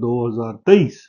2023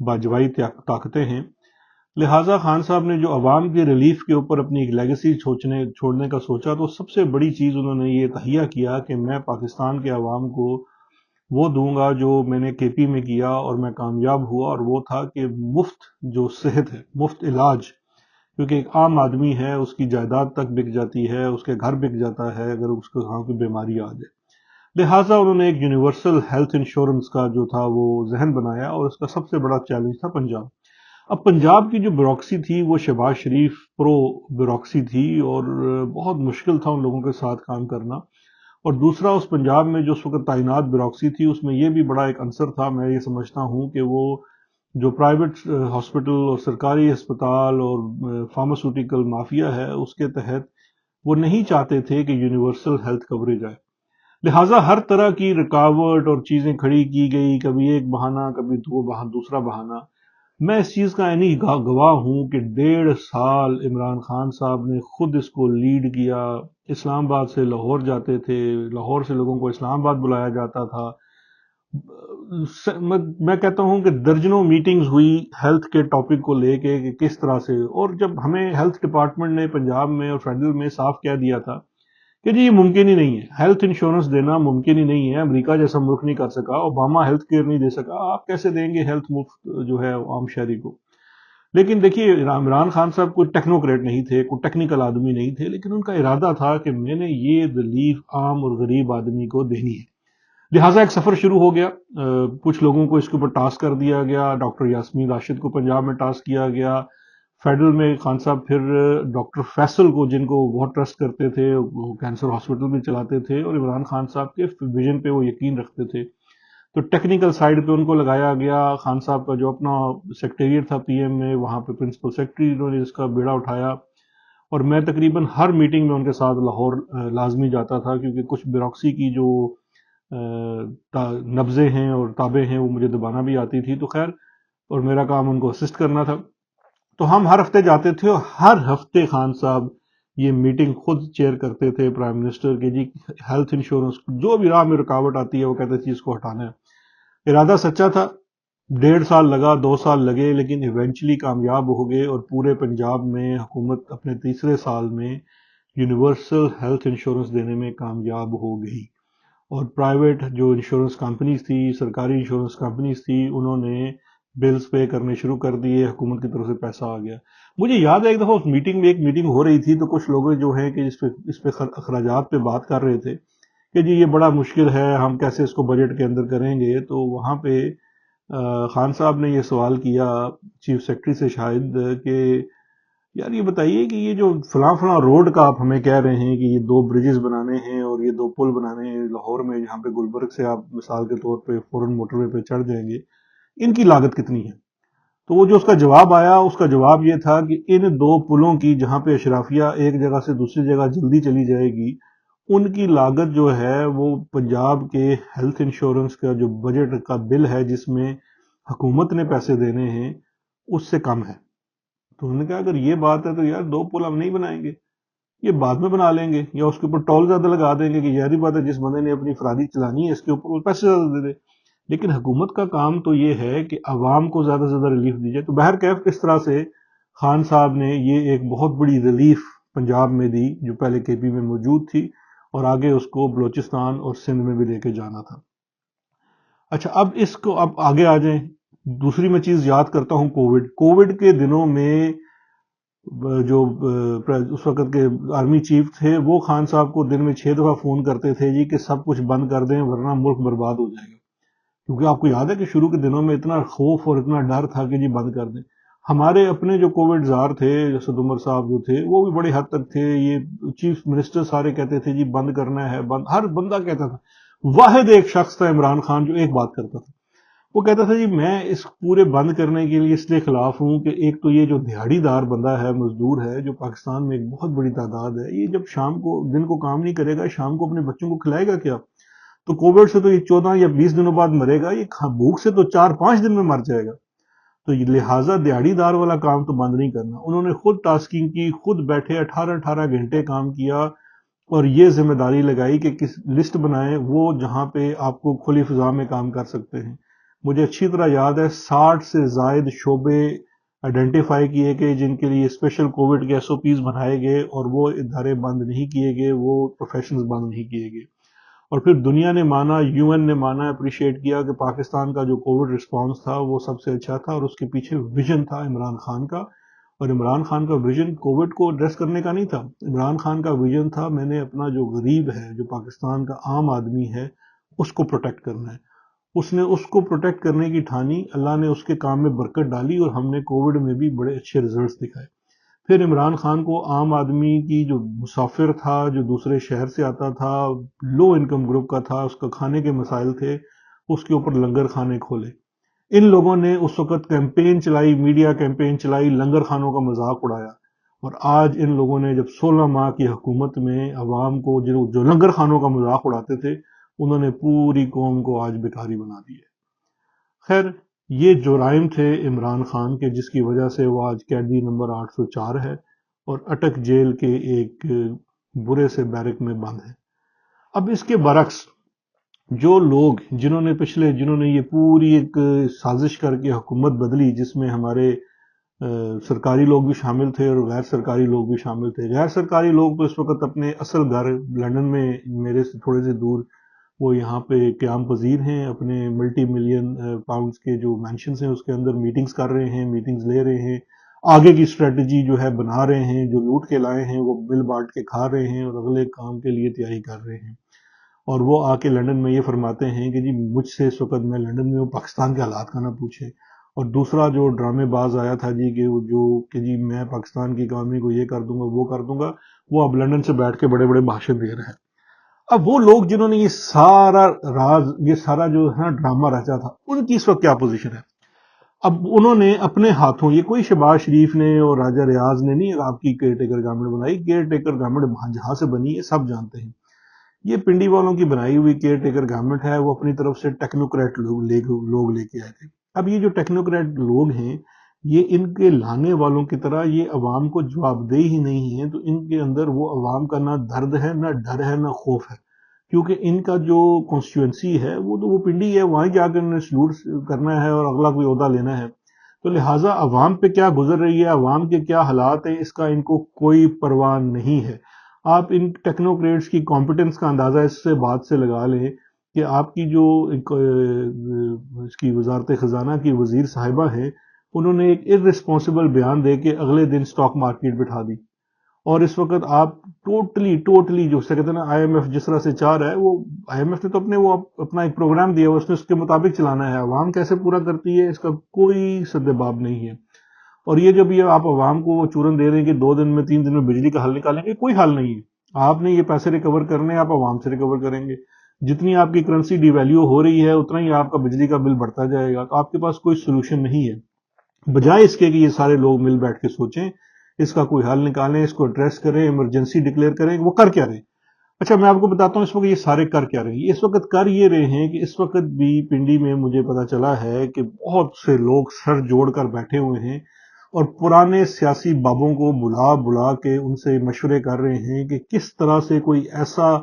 باجوائی طاقتیں ہیں. لہٰذا خان صاحب نے جو عوام کی ریلیف کے اوپر اپنی ایک لیگیسی چھوڑنے کا سوچا، تو سب سے بڑی چیز انہوں نے یہ تہیہ کیا کہ میں پاکستان کے عوام کو وہ دوں گا جو میں نے کے پی میں کیا اور میں کامیاب ہوا، اور وہ تھا کہ مفت جو صحت ہے، مفت علاج. کیونکہ ایک عام آدمی ہے، اس کی جائیداد تک بک جاتی ہے، اس کے گھر بک جاتا ہے اگر اس کو کوئی بیماری آ جائے. لہٰذا انہوں نے ایک یونیورسل ہیلتھ انشورنس کا جو تھا وہ ذہن بنایا، اور اس کا سب سے بڑا چیلنج تھا پنجاب. اب پنجاب کی جو بیوروکریسی تھی وہ شہباز شریف پرو بیوروکریسی تھی، اور بہت مشکل تھا ان لوگوں کے ساتھ کام کرنا. اور دوسرا، اس پنجاب میں جو اس وقت تعینات بیوروکریسی تھی، اس میں یہ بھی بڑا ایک عنصر تھا، میں یہ سمجھتا ہوں کہ وہ جو پرائیویٹ ہاسپٹل اور سرکاری ہسپتال اور فارماسیوٹیکل مافیا ہے، اس کے تحت وہ نہیں چاہتے تھے کہ یونیورسل ہیلتھ کوریج آئے. لہٰذا ہر طرح کی رکاوٹ اور چیزیں کھڑی کی گئی، کبھی ایک بہانہ، کبھی دوسرا بہانہ. میں اس چیز کا عینی گواہ ہوں کہ 1.5 سال عمران خان صاحب نے خود اس کو لیڈ کیا. اسلام آباد سے لاہور جاتے تھے، لاہور سے لوگوں کو اسلام آباد بلایا جاتا تھا. میں کہتا ہوں کہ درجنوں میٹنگز ہوئی ہیلتھ کے ٹاپک کو لے کے کہ کس طرح سے. اور جب ہمیں ہیلتھ ڈپارٹمنٹ نے پنجاب میں اور فیڈرل میں صاف کہہ دیا تھا کہ جی یہ ممکن ہی نہیں ہے، ہیلتھ انشورنس دینا ممکن ہی نہیں ہے، امریکہ جیسا ملک نہیں کر سکا، اوباما ہیلتھ کیئر نہیں دے سکا، آپ کیسے دیں گے ہیلتھ مفت جو ہے عام شہری کو. لیکن دیکھیے، عمران خان صاحب کوئی ٹیکنوکریٹ نہیں تھے، کوئی ٹیکنیکل آدمی نہیں تھے، لیکن ان کا ارادہ تھا کہ میں نے یہ ریلیف عام اور غریب آدمی کو دینی ہے. لہٰذا ایک سفر شروع ہو گیا. کچھ لوگوں کو اس کے اوپر ٹاسک کر دیا گیا. ڈاکٹر یاسمین راشد کو پنجاب میں ٹاسک کیا گیا. فیڈرل میں خان صاحب پھر ڈاکٹر فیصل کو، جن کو بہت ٹرسٹ کرتے تھے، وہ کینسر ہاسپٹل بھی چلاتے تھے اور عمران خان صاحب کے ویژن پہ وہ یقین رکھتے تھے، تو ٹیکنیکل سائیڈ پہ ان کو لگایا گیا. خان صاحب کا جو اپنا سیکریٹریٹ تھا پی ایم میں، وہاں پہ پرنسپل سیکرٹری انہوں نے اس کا بیڑا اٹھایا. اور میں تقریباً ہر میٹنگ میں ان کے ساتھ لاہور لازمی جاتا تھا، کیونکہ کچھ بیوروکریسی کی جو نبضیں ہیں اور تابیں ہیں وہ مجھے دبانا بھی آتی تھی. تو خیر، اور میرا کام ان کو اسسٹ کرنا تھا. تو ہم ہر ہفتے جاتے تھے، اور ہر ہفتے خان صاحب یہ میٹنگ خود چیئر کرتے تھے پرائم منسٹر کے. جی ہیلتھ انشورنس جو بھی راہ میں رکاوٹ آتی ہے وہ کہتے تھے اس کو ہٹانا ہے. ارادہ سچا تھا. 1.5 سال لگا، 2 سال لگے، لیکن ایونچولی کامیاب ہو گئے. اور پورے پنجاب میں حکومت اپنے تیسرے سال میں یونیورسل ہیلتھ انشورنس دینے میں کامیاب ہو گئی. اور پرائیویٹ جو انشورنس کمپنیز تھی، سرکاری انشورنس کمپنیز تھی، انہوں نے بلز پے کرنے شروع کر دیے، حکومت کی طرف سے پیسہ آ گیا. مجھے یاد ہے ایک دفعہ اس میٹنگ میں ایک میٹنگ ہو رہی تھی، تو کچھ لوگ جو ہیں کہ اس پہ اخراجات پہ بات کر رہے تھے کہ جی یہ بڑا مشکل ہے، ہم کیسے اس کو بجٹ کے اندر کریں گے. تو وہاں پہ خان صاحب نے یہ سوال کیا چیف سیکرٹری سے شاید کہ یار یہ بتائیے کہ یہ جو فلاں فلاں روڈ کا آپ ہمیں کہہ رہے ہیں کہ یہ 2 برجز بنانے ہیں اور یہ 2 پل بنانے ہیں لاہور میں، جہاں پہ گلبرگ سے آپ مثال کے طور پہ فوراً موٹر وے پہ چڑھ جائیں گے، ان کی لاگت کتنی ہے؟ تو وہ جو اس کا جواب آیا، اس کا جواب یہ تھا کہ ان 2 پلوں کی، جہاں پہ اشرافیہ ایک جگہ سے دوسری جگہ جلدی چلی جائے گی، ان کی لاگت جو ہے وہ پنجاب کے ہیلتھ انشورنس کا جو بجٹ کا بل ہے جس میں حکومت نے پیسے دینے ہیں، اس سے کم ہے. تو انہوں نے کہا اگر یہ بات ہے تو یار 2 پل ہم نہیں بنائیں گے، یہ بعد میں بنا لیں گے، یا اس کے اوپر ٹول زیادہ لگا دیں گے کہ یاری بات ہے جس بندے نے اپنی فرادی چلانی ہے اس کے اوپر وہ پیسے زیادہ دے دے. لیکن حکومت کا کام تو یہ ہے کہ عوام کو زیادہ سے زیادہ ریلیف دی جائے. تو بہرکیف اس طرح سے خان صاحب نے یہ ایک بہت بڑی ریلیف پنجاب میں دی، جو پہلے کے پی میں موجود تھی، اور آگے اس کو بلوچستان اور سندھ میں بھی لے کے جانا تھا. اچھا، اب آگے آ جائیں. دوسری میں چیز یاد کرتا ہوں کووڈ کے دنوں میں جو اس وقت کے آرمی چیف تھے، وہ خان صاحب کو دن میں 6 دفعہ فون کرتے تھے جی کہ سب کچھ بند کر دیں ورنہ ملک برباد ہو جائے گا. کیونکہ آپ کو یاد ہے کہ شروع کے دنوں میں اتنا خوف اور اتنا ڈر تھا کہ جی بند کر دیں. ہمارے اپنے جو کووڈ زار تھے، اسد عمر صاحب جو تھے، وہ بھی بڑی حد تک تھے. یہ چیف منسٹر سارے کہتے تھے جی بند کرنا ہے، بند. ہر بندہ کہتا تھا. واحد ایک شخص تھا عمران خان جو ایک بات کرتا تھا، وہ کہتا تھا جی میں اس پورے بند کرنے کے لیے اس لیے خلاف ہوں کہ ایک تو یہ جو دیہڑی دار بندہ ہے، مزدور ہے، جو پاکستان میں ایک بہت بڑی تعداد ہے، یہ جب شام کو دن کو کام نہیں کرے گا، شام کو اپنے بچوں کو کھلائے گا کیا؟ تو کووڈ سے تو یہ 14 یا 20 دنوں بعد مرے گا، یہ بھوک سے تو 4-5 دن میں مر جائے گا. تو لہٰذا دیہڑی دار والا کام تو بند نہیں کرنا. انہوں نے خود ٹاسکنگ کی، خود بیٹھے 18 گھنٹے کام کیا، اور یہ ذمہ داری لگائی کہ کس لسٹ بنائیں وہ جہاں پہ آپ کو کھلی فضا میں کام کر سکتے ہیں. مجھے اچھی طرح یاد ہے 60 سے زائد شعبے آئیڈینٹیفائی کیے گئے جن کے لیے اسپیشل کووڈ کے ایس او پیز بنائے گئے، اور وہ ادارے بند نہیں کیے گئے، وہ پروفیشنز بند نہیں کیے گئے۔ اور پھر دنیا نے مانا، یو این نے مانا، اپریشیٹ کیا کہ پاکستان کا جو کووڈ رسپانس تھا وہ سب سے اچھا تھا، اور اس کے پیچھے ویژن تھا عمران خان کا۔ اور عمران خان کا ویژن کووڈ کو ایڈریس کرنے کا نہیں تھا، عمران خان کا ویژن تھا میں نے اپنا جو غریب ہے، جو پاکستان کا عام آدمی ہے، اس کو پروٹیکٹ کرنا ہے۔ اس نے اس کو پروٹیکٹ کرنے کی ٹھانی، اللہ نے اس کے کام میں برکت ڈالی، اور ہم نے کووڈ میں بھی بڑے اچھے ریزلٹس دکھائے۔ پھر عمران خان کو عام آدمی کی جو مسافر تھا، جو دوسرے شہر سے آتا تھا، لو انکم گروپ کا تھا، اس کا کھانے کے مسائل تھے، اس کے اوپر لنگر خانے کھولے۔ ان لوگوں نے اس وقت کیمپین چلائی، میڈیا کیمپین چلائی، لنگر خانوں کا مذاق اڑایا، اور آج ان لوگوں نے جب 16 ماہ کی حکومت میں عوام کو جو لنگر خانوں کا مذاق اڑاتے تھے، انہوں نے پوری قوم کو آج بھکاری بنا دی ہے۔ خیر، یہ جرائم تھے عمران خان کے، جس کی وجہ سے وہ آج قیدی نمبر 804 ہے اور اٹک جیل کے ایک برے سے بیرک میں بند ہے۔ اب اس کے برعکس جو لوگ جنہوں نے یہ پوری ایک سازش کر کے حکومت بدلی، جس میں ہمارے سرکاری لوگ بھی شامل تھے اور غیر سرکاری لوگ بھی شامل تھے۔ غیر سرکاری لوگ تو اس وقت اپنے اصل گھر لندن میں میرے سے تھوڑے سے دور وہ یہاں پہ قیام پذیر ہیں، اپنے ملٹی ملین پاؤنڈز کے جو مینشنز ہیں اس کے اندر میٹنگز کر رہے ہیں، میٹنگز لے رہے ہیں، آگے کی اسٹریٹجی جو ہے بنا رہے ہیں، جو لوٹ کے لائے ہیں وہ مل بانٹ کے کھا رہے ہیں اور اگلے کام کے لیے تیاری کر رہے ہیں۔ اور وہ آ کے لندن میں یہ فرماتے ہیں کہ جی مجھ سے اس وقت میں لندن میں ہوں، پاکستان کے حالات کا نہ پوچھیں۔ اور دوسرا جو ڈرامے باز آیا تھا جی کہ جی میں پاکستان کی اکانومی کو یہ کر دوں گا، وہ کر دوں گا، وہ اب لندن سے بیٹھ کے بڑے بڑے بھاشن دے رہا ہے۔ اب وہ لوگ جنہوں نے یہ سارا جو ہے نا ڈرامہ رچا تھا، ان کی اس وقت کیا پوزیشن ہے؟ اب انہوں نے اپنے ہاتھوں، یہ کوئی شہباز شریف نے اور راجہ ریاض نے نہیں آپ کی کیئر ٹیکر گورنمنٹ بنائی، کیئر ٹیکر گورنمنٹ جہاں سے بنی ہے سب جانتے ہیں، یہ پنڈی والوں کی بنائی ہوئی کیئر ٹیکر گورنمنٹ ہے، وہ اپنی طرف سے ٹیکنوکریٹ لوگ لے کے آئے تھے۔ اب یہ جو ٹیکنوکریٹ لوگ ہیں، یہ ان کے لانے والوں کی طرح یہ عوام کو جواب دہ ہی نہیں ہے، تو ان کے اندر وہ عوام کا نہ درد ہے، نہ ڈر ہے، نہ خوف ہے، کیونکہ ان کا جو کانسٹیچوئنسی ہے وہ تو وہ پنڈی ہے، وہاں جا کے انہیں سلوٹ کرنا ہے اور اگلا کوئی عہدہ لینا ہے۔ تو لہٰذا عوام پہ کیا گزر رہی ہے، عوام کے کیا حالات ہیں، اس کا ان کو کوئی پرواہ نہیں ہے۔ آپ ان ٹیکنوکریٹس کی کمپٹنس کا اندازہ اس سے بات سے لگا لیں کہ آپ کی جو اس کی وزارت خزانہ کی وزیر صاحبہ ہیں، انہوں نے ایک ارسپانسبل بیان دے کے اگلے دن سٹاک مارکیٹ بٹھا دی، اور اس وقت آپ ٹوٹلی جو کہتے ہیں نا آئی ایم ایف جس طرح سے چاہ رہا ہے، وہ آئی ایم ایف نے تو اپنا ایک پروگرام دیا ہوا، اس نے اس کے مطابق چلانا ہے، عوام کیسے پورا کرتی ہے اس کا کوئی سدباب نہیں ہے۔ اور یہ جب یہ آپ عوام کو وہ چورن دے رہے ہیں کہ 2 دن میں 3 دن میں بجلی کا حل نکالیں گے، کوئی حل نہیں ہے۔ آپ نے یہ پیسے ریکور کرنے ہیں، آپ عوام سے ریکور کریں گے، جتنی آپ کی کرنسی ڈی ویلیو ہو رہی ہے اتنا ہی آپ کا بجلی کا بل بڑھتا جائے گا، تو آپ کے پاس کوئی سولوشن نہیں ہے، بجائے اس کے کہ یہ سارے لوگ مل بیٹھ کے سوچیں، اس کا کوئی حل نکالیں، اس کو ایڈریس کریں، ایمرجنسی ڈکلیئر کریں، وہ کر کیا رہے ہیں۔ اچھا میں آپ کو بتاتا ہوں اس وقت یہ سارے کر کیا رہے ہیں۔ اس وقت کر یہ رہے ہیں کہ اس وقت بھی پنڈی میں مجھے پتا چلا ہے کہ بہت سے لوگ سر جوڑ کر بیٹھے ہوئے ہیں اور پرانے سیاسی بابوں کو بلا کے ان سے مشورے کر رہے ہیں کہ کس طرح سے کوئی ایسا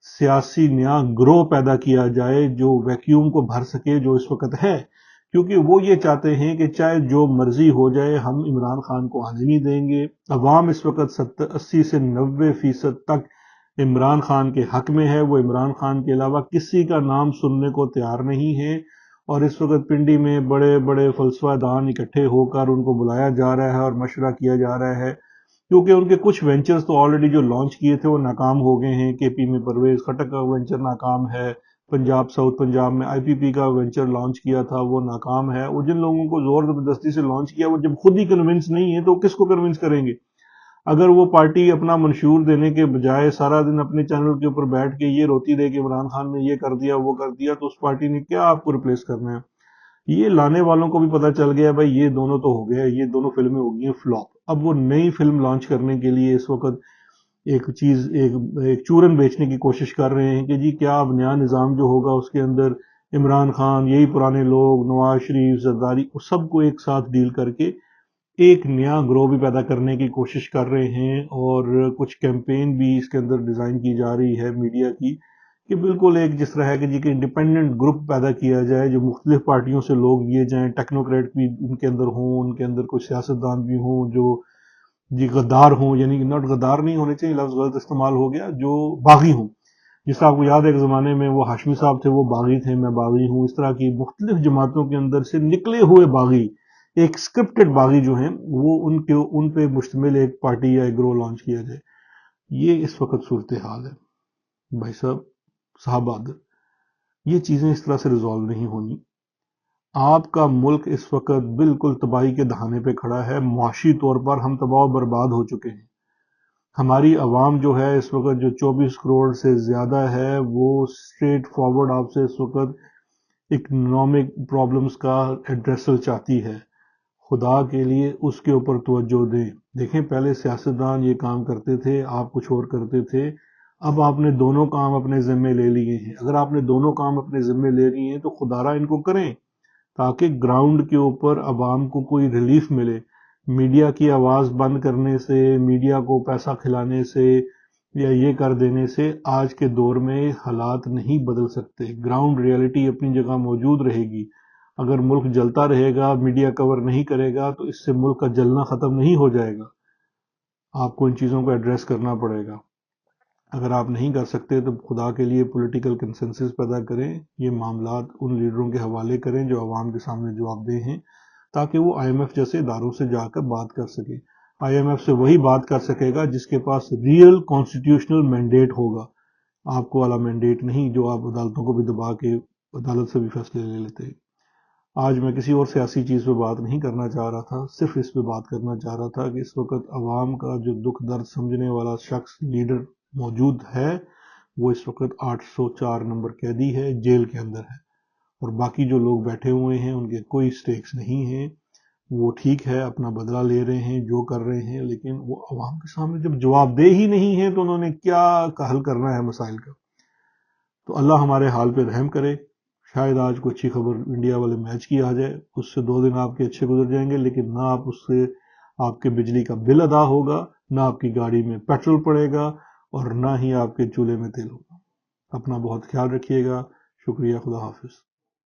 سیاسی نیا گروہ پیدا کیا جائے جو ویکیوم کو بھر سکے جو اس وقت ہے، کیونکہ وہ یہ چاہتے ہیں کہ چاہے جو مرضی ہو جائے ہم عمران خان کو آنے نہیں دیں گے۔ عوام اس وقت 80 سے 90% تک عمران خان کے حق میں ہے، وہ عمران خان کے علاوہ کسی کا نام سننے کو تیار نہیں ہے، اور اس وقت پنڈی میں بڑے بڑے فلسفہ دان اکٹھے ہو کر ان کو بلایا جا رہا ہے اور مشورہ کیا جا رہا ہے، کیونکہ ان کے کچھ وینچرز تو آلریڈی جو لانچ کیے تھے وہ ناکام ہو گئے ہیں۔ کے پی میں پرویز خٹک کا وینچر ناکام ہے، ساؤتھ پنجاب میں آئی پی پی کا وینچر لانچ کیا تھا وہ ناکام ہے۔ وہ جن لوگوں کو زور زبردستی سے لانچ کیا وہ جب خود ہی کنونس نہیں ہے تو کس کو کنونس کریں گے؟ اگر وہ پارٹی اپنا منشور دینے کے بجائے سارا دن اپنے چینل کے اوپر بیٹھ کے یہ روتی رہے کہ عمران خان نے یہ کر دیا وہ کر دیا، تو اس پارٹی نے کیا آپ کو ریپلیس کرنا ہے؟ یہ لانے والوں کو بھی پتا چل گیا بھائی یہ دونوں تو ہو گیا، یہ دونوں فلمیں ہو گئی ہیں فلاپ۔ اب وہ نئی فلم لانچ کرنے کے لیے اس وقت ایک چورن بیچنے کی کوشش کر رہے ہیں کہ جی کیا اب نیا نظام جو ہوگا اس کے اندر عمران خان، یہی پرانے لوگ، نواز شریف، زرداری، سب کو ایک ساتھ ڈیل کر کے ایک نیا گروہ بھی پیدا کرنے کی کوشش کر رہے ہیں، اور کچھ کیمپین بھی اس کے اندر ڈیزائن کی جا رہی ہے میڈیا کی کہ بالکل ایک جس طرح ہے کہ جی کہ انڈیپینڈنٹ گروپ پیدا کیا جائے جو مختلف پارٹیوں سے لوگ لیے جائیں، ٹیکنوکریٹ بھی ان کے اندر ہوں، ان کے اندر کچھ سیاستدان بھی ہوں جو جی غدار ہوں، یعنی ناٹ غدار نہیں ہونے چاہیے، لفظ غلط استعمال ہو گیا، جو باغی ہوں. جس طرح آپ کو یاد ہے ایک زمانے میں وہ ہاشمی صاحب تھے، وہ باغی تھے، میں باغی ہوں. اس طرح کی مختلف جماعتوں کے اندر سے نکلے ہوئے باغی، ایک سکرپٹڈ باغی جو ہیں، وہ ان پہ مشتمل ایک پارٹی یا ایک گروہ لانچ کیا جائے. یہ اس وقت صورتحال ہے بھائی صاحب بہادر. یہ چیزیں اس طرح سے ریزالو نہیں ہونی. آپ کا ملک اس وقت بالکل تباہی کے دہانے پہ کھڑا ہے. معاشی طور پر ہم تباہ و برباد ہو چکے ہیں. ہماری عوام جو ہے اس وقت جو 24 کروڑ سے زیادہ ہے، وہ اسٹریٹ فارورڈ آپ سے اس وقت اکنامک پرابلمز کا ایڈریسل چاہتی ہے. خدا کے لیے اس کے اوپر توجہ دیں. دیکھیں پہلے سیاستدان یہ کام کرتے تھے، آپ کچھ اور کرتے تھے. اب آپ نے دونوں کام اپنے ذمے لے لیے ہیں. اگر آپ نے دونوں کام اپنے ذمے لے لیے ہیں تو خدا را ان کو کریں، تاکہ گراؤنڈ کے اوپر عوام کو کوئی ریلیف ملے. میڈیا کی آواز بند کرنے سے، میڈیا کو پیسہ کھلانے سے یا یہ کر دینے سے آج کے دور میں حالات نہیں بدل سکتے. گراؤنڈ ریئلٹی اپنی جگہ موجود رہے گی. اگر ملک جلتا رہے گا، میڈیا کور نہیں کرے گا، تو اس سے ملک کا جلنا ختم نہیں ہو جائے گا. آپ کو ان چیزوں کو ایڈریس کرنا پڑے گا. اگر آپ نہیں کر سکتے تو خدا کے لیے پولیٹیکل کنسنسس پیدا کریں. یہ معاملات ان لیڈروں کے حوالے کریں جو عوام کے سامنے جواب دہ ہیں، تاکہ وہ آئی ایم ایف جیسے اداروں سے جا کر بات کر سکے. آئی ایم ایف سے وہی بات کر سکے گا جس کے پاس ریئل کانسٹیٹیوشنل مینڈیٹ ہوگا. آپ کو والا مینڈیٹ نہیں جو آپ عدالتوں کو بھی دبا کے عدالت سے بھی فیصلے لے لیتے ہیں. آج میں کسی اور سیاسی چیز پہ بات نہیں کرنا چاہ رہا تھا، صرف اس پہ بات کرنا چاہ رہا تھا کہ اس وقت عوام کا جو دکھ درد سمجھنے والا شخص لیڈر موجود ہے، وہ اس وقت 804 نمبر قیدی ہے، جیل کے اندر ہے. اور باقی جو لوگ بیٹھے ہوئے ہیں ان کے کوئی سٹیکس نہیں ہیں. وہ ٹھیک ہے اپنا بدلہ لے رہے ہیں، جو کر رہے ہیں، لیکن وہ عوام کے سامنے جب جواب دہ ہی نہیں ہے تو انہوں نے کیا حل کرنا ہے مسائل کا. تو اللہ ہمارے حال پہ رحم کرے. شاید آج کوئی اچھی خبر انڈیا والے میچ کی آ جائے، اس سے 2 دن آپ کے اچھے گزر جائیں گے، لیکن نہ آپ اس سے آپ کے بجلی کا بل ادا ہوگا، نہ آپ کی گاڑی میں پیٹرول پڑے گا، اور نہ ہی آپ کے چولہے میں تیل ہوگا. اپنا بہت خیال رکھیے گا. شکریہ. خدا حافظ.